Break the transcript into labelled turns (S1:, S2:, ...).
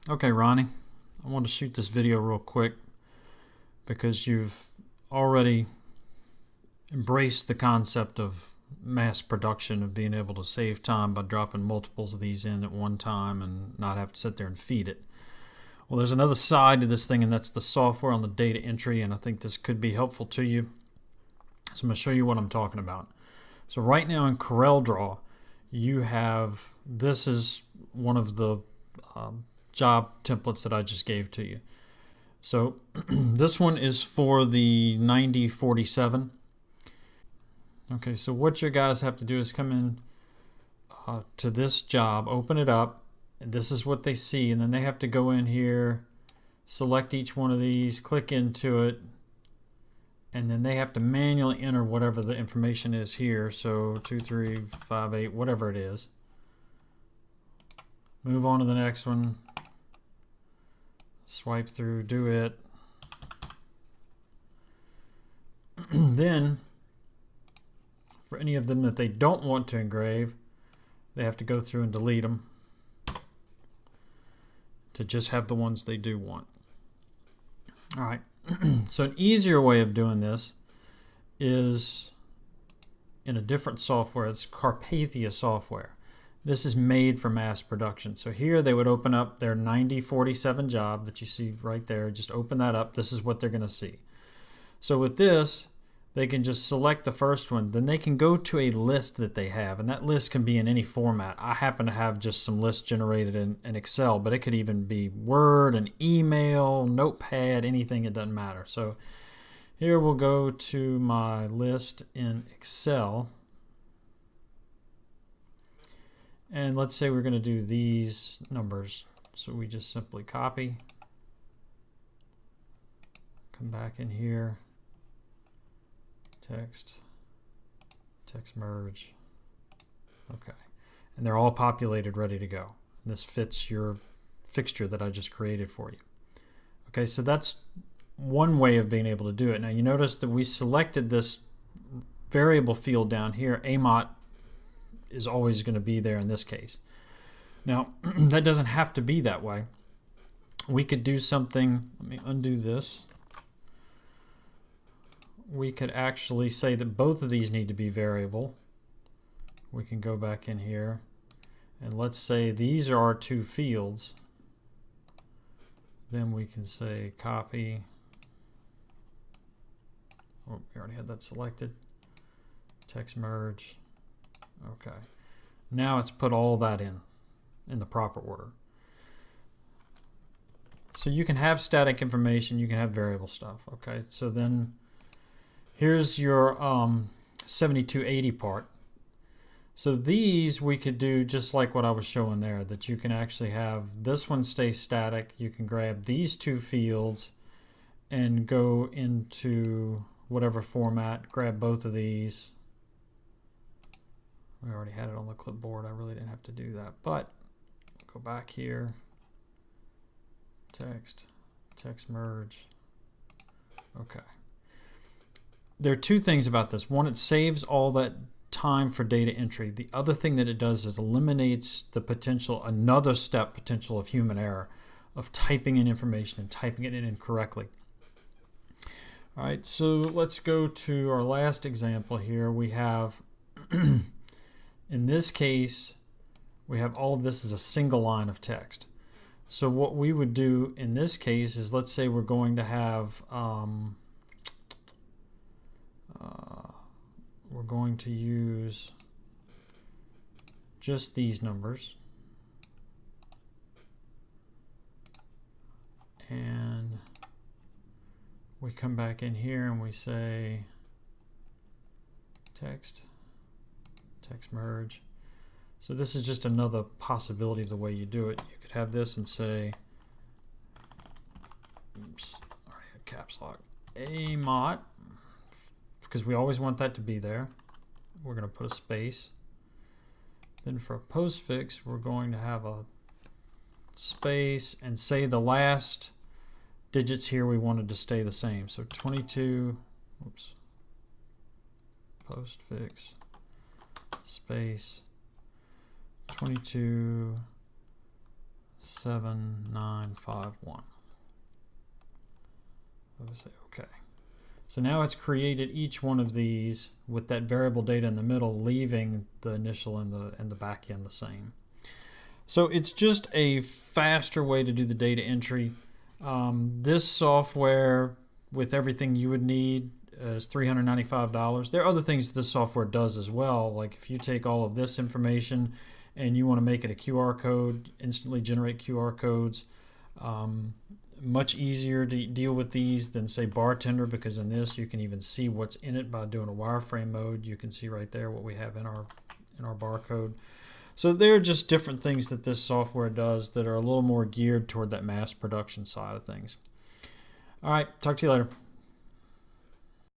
S1: Okay, Ronnie, I want to shoot this video real quick because you've already embraced the concept of mass production, of being able to save time by dropping multiples of these in at one time and not have to sit there and feed it. Well, there's another side to this thing, and that's the software on the data entry, and I think this could be helpful to you. So I'm going to show you what I'm talking about. So right now in CorelDRAW, you have, this is one of the job templates that I just gave to you. So this one is for the 9047. Okay, so what you guys have to do is come in to this job, open it up, and this is what they see, and then they have to go in here, select each one of these, click into it, and then they have to manually enter whatever the information is here. So 2358, whatever it is. Move on to the next one. Swipe through, do it. Then, for any of them that they don't want to engrave, they have to go through and delete them to just have the ones they do want. All right. So an easier way of doing this is in a different software. It's Carpathia software. This is made for mass production. So here they would open up their 9047 job that you see right there. Just open that up. This is what they're going to see. So with this, they can just select the first one. Then they can go to a list that they have, and that list can be in any format. I happen to have just some lists generated in Excel, but it could even be Word, an email, Notepad, anything. It doesn't matter. So here we'll go to my list in Excel. And let's say we're going to do these numbers. So we just simply copy, come back in here, text merge. Okay. And they're all populated, ready to go. And this fits your fixture that I just created for you. Okay, so that's one way of being able to do it. Now you notice that we selected this variable field down here. Amot is always going to be there in this case. Now, that doesn't have to be that way. We could do something, let me undo this. We could actually say that both of these need to be variable. We can go back in here, and let's say these are our two fields. Then we can say copy. Oh, we already had that selected. Text merge. Okay. Now it's put all that in the proper order. So you can have static information, you can have variable stuff. Okay, so then here's your 7280 part. So these we could do just like what I was showing there, that you can actually have this one stay static. You can grab these two fields and go into whatever format, grab both of these. We already had it on the clipboard. I really didn't have to do that, but go back here, text merge. Okay. There are two things about this. One, it saves all that time for data entry. The other thing that it does is eliminates the potential, another step potential of human error, of typing in information and typing it in incorrectly. All right, so let's go to our last example here. We have in this case, we have all of this as a single line of text. So what we would do in this case is, let's say we're going to have, we're going to use just these numbers. And we come back in here and we say text merge. So this is just another possibility of the way you do it. You could have this and say, oops, already had caps lock, Amot, because we always want that to be there. We're going to put a space. Then for a postfix, we're going to have a space and say the last digits here we wanted to stay the same. So 22, oops, postfix, space, 22, 7951. Let's say OK. So now it's created each one of these with that variable data in the middle, leaving the initial and the back end the same. So it's just a faster way to do the data entry. This software, with everything you would need, is $395. There are other things this software does as well. Like if you take all of this information and you want to make it a QR code, instantly generate QR codes. Much easier to deal with these than say Bartender, because in this you can even see what's in it by doing a wireframe mode. You can see right there what we have in our barcode. So they're just different things that this software does that are a little more geared toward that mass production side of things. All right, talk to you later.